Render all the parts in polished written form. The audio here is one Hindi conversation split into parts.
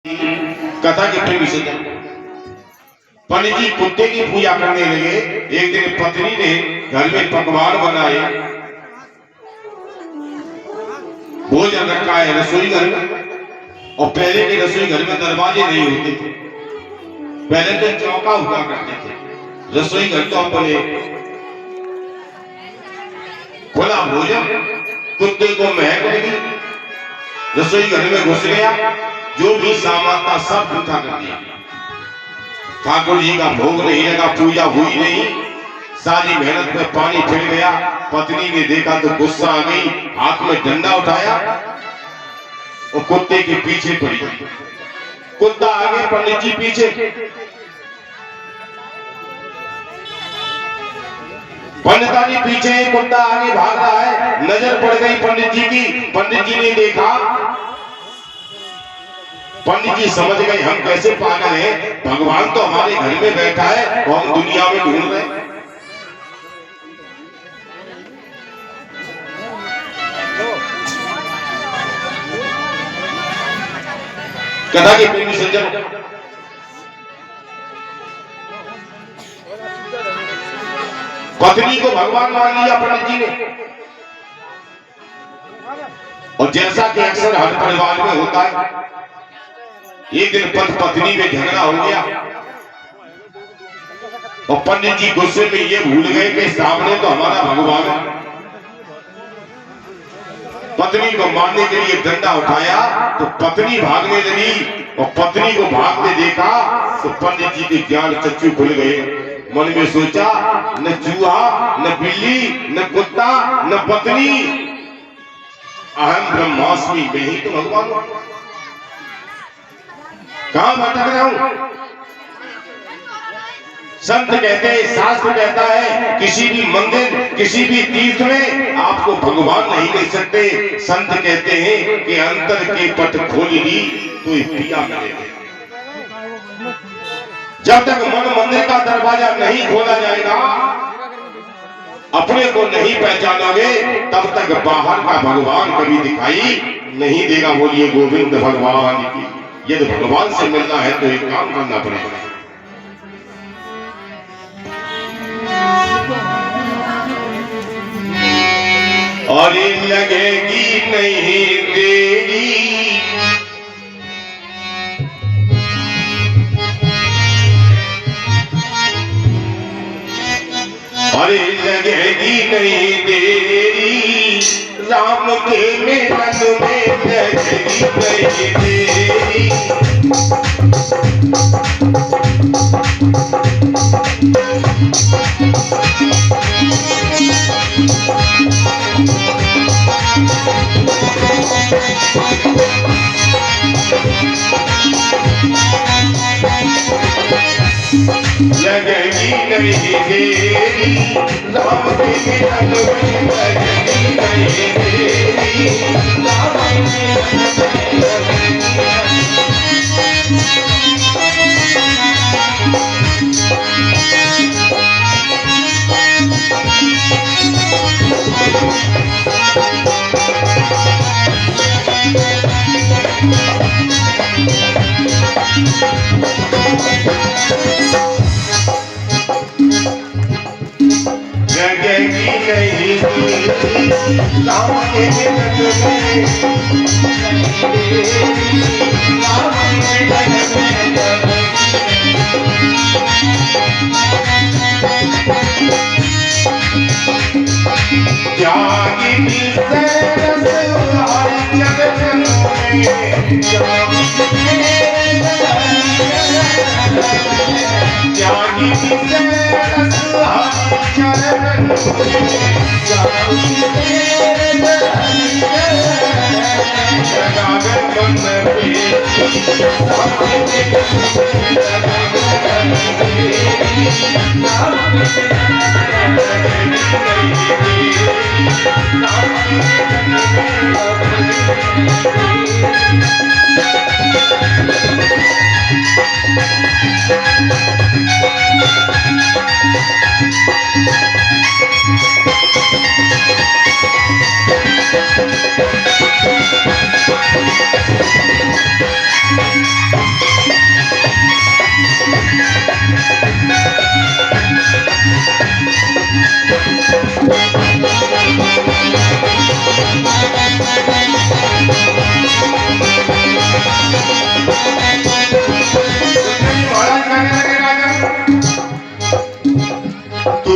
कथा के प्रेमी से पंडित जी कुत्ते की पूजा करने लगे। एक दिन पत्नी ने घर में पकवान बनाए, भोजन रखा है रसोई घर में। और पहले के रसोई घर में दरवाजे नहीं होते थे, पहले तो चौका हुआ करते थे। रसोई घर तो अपने खुला भोजन, कुत्ते को महक लगी, रसोई घर में घुस गया, जो भी सामान था सब उठा कर दिया। ठाकुर जी का भोग नहीं लगा, पूजा हुई नहीं, सारी मेहनत में पानी फिर गया। पत्नी ने देखा तो गुस्सा आ गई, हाथ में डंडा उठाया और कुत्ते के पीछे पड़ी। कुत्ता आगे, पंडित जी पीछे। पंडिता जी पीछे, कुत्ता आगे भाग रहा है। नजर पड़ गई पंडित जी की, पंडित जी ने देखा। पंडित जी समझ गए हम कैसे पागल हैं, भगवान तो हमारे घर में बैठा है और हम दुनिया में ढूंढ रहे हैं। कथा के प्रेमी सज्जन, पत्नी को भगवान मान लिया पंडित जी ने। और जैसा कि अक्सर हर परिवार में होता है, एक दिन पत्नी में झगड़ा हो गया और पंडित जी गुस्से में ये भूल गए कि सामने तो हमारा भगवान है। पत्नी को मारने के लिए डंडा उठाया तो पत्नी भागने लगी और पत्नी को भागते देखा तो पंडित जी के ज्ञान चक्षु खुल गए। मन में सोचा, न चूहा, न बिल्ली, न कुत्ता, न पत्नी, अहम ब्रह्मास्मि, मैं ही तो भगवान हूं। कहां भटक रहा हूं? संत कहते हैं, शास्त्र कहता है, किसी भी मंदिर, किसी भी तीर्थ में आपको भगवान नहीं मिल सकते। संत कहते हैं कि अंतर के पट खोल ली तो पिया मिलेगा। जब तक मन मंदिर का दरवाजा नहीं खोला जाएगा, अपने को नहीं पहचानोगे, तब तक बाहर का भगवान कभी दिखाई नहीं देगा। बोलिए गोविंद भगवान की। यदि भगवान से मिलना है तो एक काम करना पड़ेगा। और लगेगी नहीं देरी, और लगेगी नहीं देरी, राम के मिलन में लगेगी नहीं देरी। लगेगी नहीं देरी, राम के मिलन में लगेगी नहीं देरी, राम के मिलन महाराज कहने लगे राजा, तू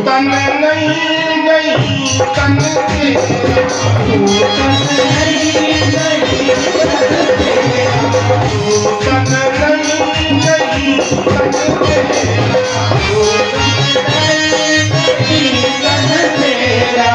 तन नहीं तन तेरा, तू तन नहीं तन तेरा,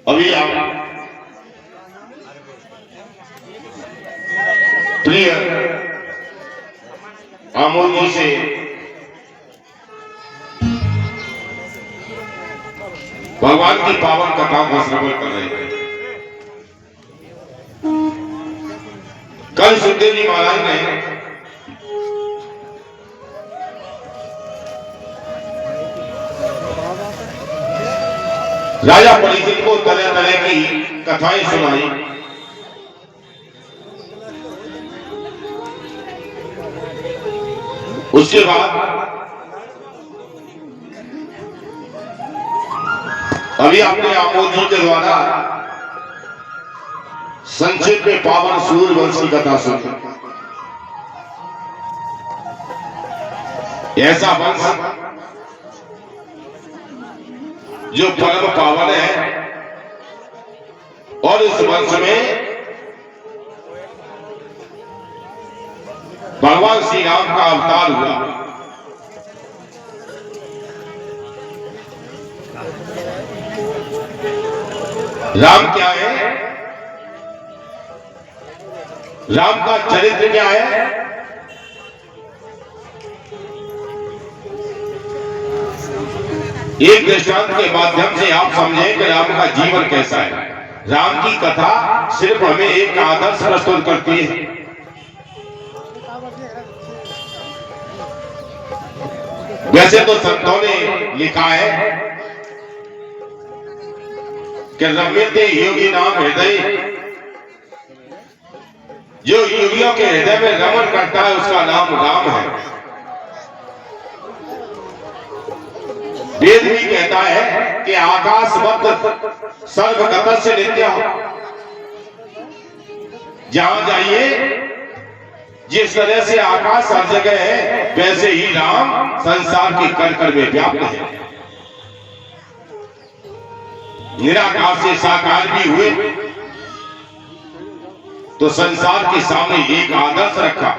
अभी आप प्रिय आमोद जी से भगवान की पावन कथाओं का श्रवण कर रहे थे। कल सुखदेव जी महाराज ने राजा परीक्षित को तरह तरह की कथाएं सुनाई। उसके बाद अभी आपने आमोद जी के द्वारा संक्षेप में पावन सूर्यवंश की कथा सुनी। ऐसा वंश जो परम पावन है और इस वंश में भगवान श्री राम का अवतार हुआ। राम क्या है? राम का चरित्र क्या है? एक दृष्टांत के माध्यम से आप समझें कि राम का जीवन कैसा है। राम की कथा सिर्फ हमें एक आदर्श प्रस्तुत करती है। वैसे तो संतों ने लिखा है कि रम्यते योगी नाम हृदय, जो योगियों के हृदय में रमण करता है उसका नाम राम है। वेद भी कहता है कि आकाशवत सर्वगतस्य नित्यः, जहां जाइए जिस तरह से आकाश हर जगह है वैसे ही राम संसार के कण कण में व्याप्त है। निराकार से साकार भी हुए तो संसार के सामने एक आदर्श रखा।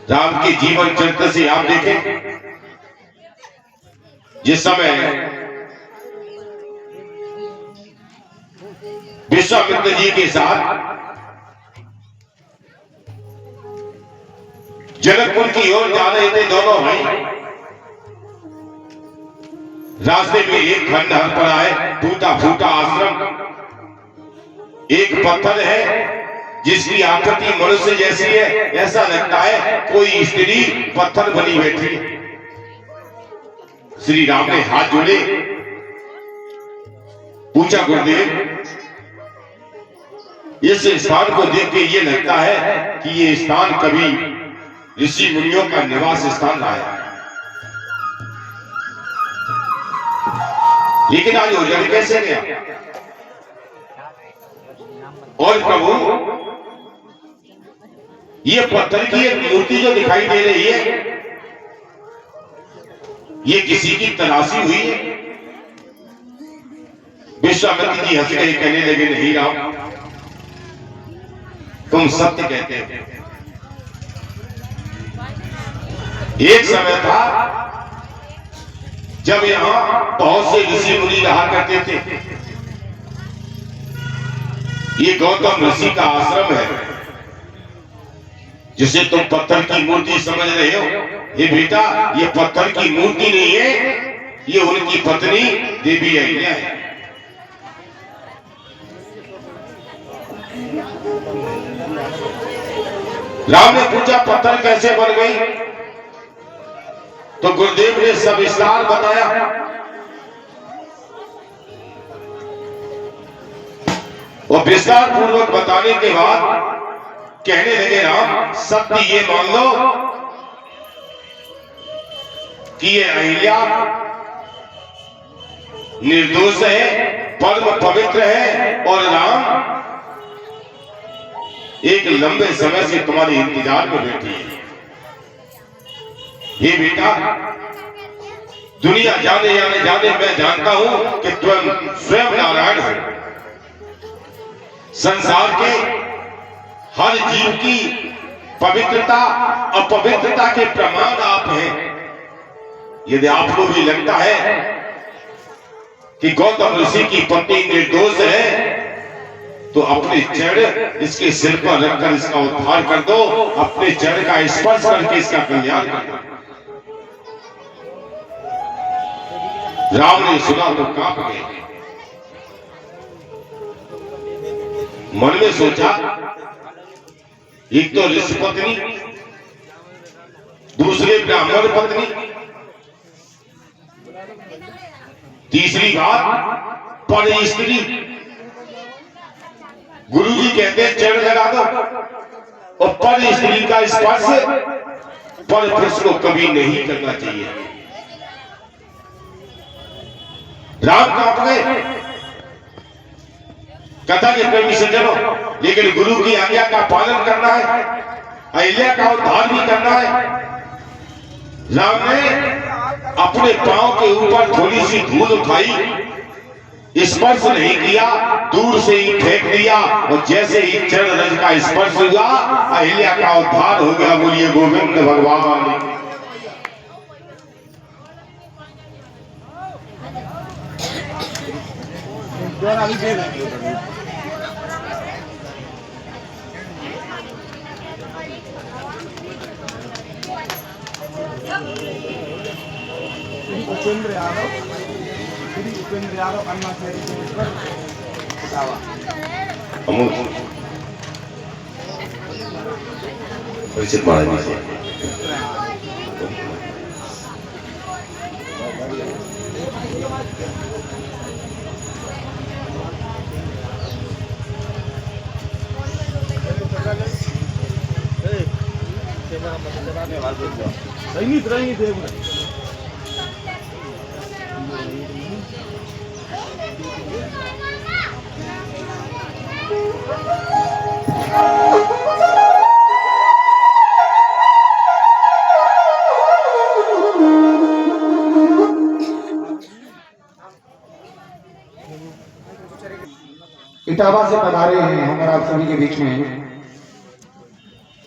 राम के जीवन चरित्र से आप देखें, जिस समय विश्वामित्र जी के साथ जनकपुर की ओर जा रहे थे दोनों भाई, रास्ते में एक खंडहर पर आए, टूटा फूटा आश्रम, एक पत्थर है जिसकी आकृति मनुष्य जैसी है, ऐसा लगता है कोई स्त्री पत्थर बनी बैठी है। श्री राम ने हाथ जोड़े, पूछा गुरुदेव, इस स्थान को देख के ये लगता है कि ये स्थान कभी ऋषि मुनियों का निवास स्थान रहा है, लेकिन आज उजड़ कैसे गया? और प्रभु, ये पत्थर की एक मूर्ति जो दिखाई दे रही है, ये किसी की तलाशी हुई है? विश्वामित्र जी हंस गए, कहने लगे, नहीं राम, तुम सत्य कहते हो। एक समय था जब यहां बहुत से ऋषि मुनि रहा करते थे। ये गौतम ऋषि का आश्रम है, जिसे तुम पत्थर की मूर्ति समझ रहे हो। ये बेटा, ये पत्थर की मूर्ति नहीं है, ये उनकी पत्नी देवी अहिल्या है। राम ने पूछा, पत्थर कैसे बन गई? तो गुरुदेव ने सब विस्तार बताया। और विस्तार पूर्वक बताने के बाद कहने लगे, राम, सत्य ये मान लो कि ये अहिल्या निर्दोष है, परम पवित्र है, और राम एक लंबे समय से तुम्हारे इंतजार में बैठी है। ये बेटा, दुनिया जाने जाने मैं जानता हूं कि तुम स्वयं नारायण हो। संसार के हर जीव की पवित्रता अपवित्रता के प्रमाण आप हैं। यदि आपको भी लगता है कि गौतम ऋषि की पत्नी निर्दोष है, तो अपने चरण इसके सिर पर रखकर इसका उद्धार कर दो, अपने चरण का स्पर्श करके इसका कल्याण कर दो। राम ने सुना तो कांप गए। मन में सोचा, एक तो ऋषि पत्नी, दूसरे ब्राह्मण पत्नी, तीसरी बात पर स्त्री। गुरुजी कहते हैं चरण लगा दो, और पर स्त्री का स्पर्श पर पुरुष को कभी नहीं करना चाहिए। राम कांप गए, कथा के प्रेमी से चलो, लेकिन गुरु की आज्ञा का पालन करना है, अहिल्या का उद्धार भी करना है। राम ने अपने पांव के ऊपर थोड़ी सी धूल उठाई, स्पर्श नहीं किया, दूर से ही फेंक दिया, और जैसे ही चरण रज का स्पर्श हुआ, अहिल्या का उद्धार हो गया। बोलिए गोविंद भगवान। उपेंद्र यादव अन्ना से परिचित महाराज जी रहेंगे देव इटावा से पधारे हैं हमारे आप सभी के बीच में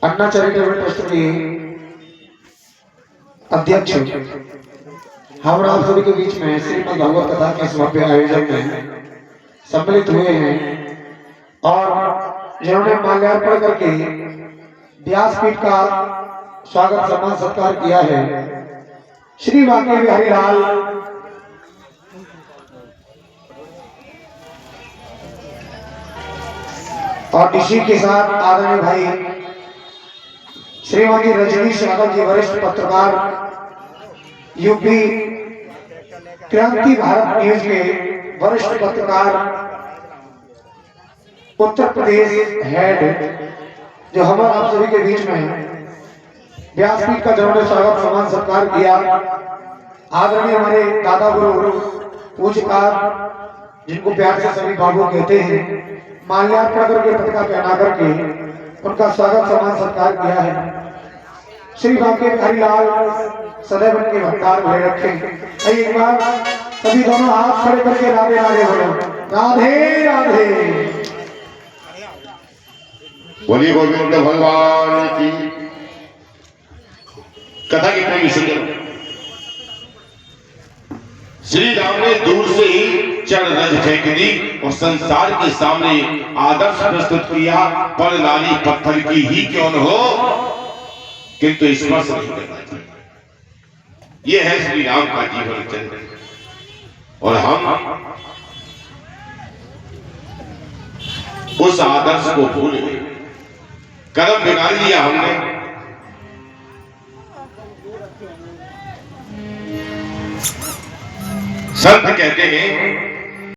अन्ना चैरिटेबल ट्रस्ट के अध्यक्ष हमारे आप सभी के बीच में श्रीमद् भागवत कथा के इस भव्य आयोजन में सम्मिलित हुए हैं और जिन्होंने माल्यार्पण करके व्यासपीठ का स्वागत सम्मान सत्कार किया है। श्री वाके बिहारी लाल और इसी के साथ आदरणीय भाई श्रीमती रजनीश यादव जी, वरिष्ठ पत्रकार, यूपी क्रांति भारत न्यूज के वरिष्ठ पत्रकार, उत्तर प्रदेश हेड, जो हमारे आप सभी के बीच में व्यासपीठ का जिन्होंने स्वागत सम्मान सत्कार किया। आदरणीय हमारे दादा गुरु पूज्यपाद, जिनको प्यार से सभी बाबू कहते हैं, माल्यार्पण करके पटका पहना करके उनका स्वागत सम्मान सत्कार किया है। श्री बांके बिहारी लाल सदैव उनके भंडार भरे रखे। एक बार सभी दोनों हाथ खड़े करके राधे राधे बोलो, राधे राधे। बोली गोविंद भगवान की। कथा की प्रेमी सुन, श्री राम ने दूर से ही चढ़ रज फेंक दी और संसार के सामने आदर्श प्रस्तुत किया। पर नारी पत्थर की ही क्यों न हो, किंतु स्पर्श नहीं करना चाहिए। यह है श्री राम का जीवन चरित्र। और हम उस आदर्श को भूल गए, कर्म बिगाड़ लिया हमने। संत कहते हैं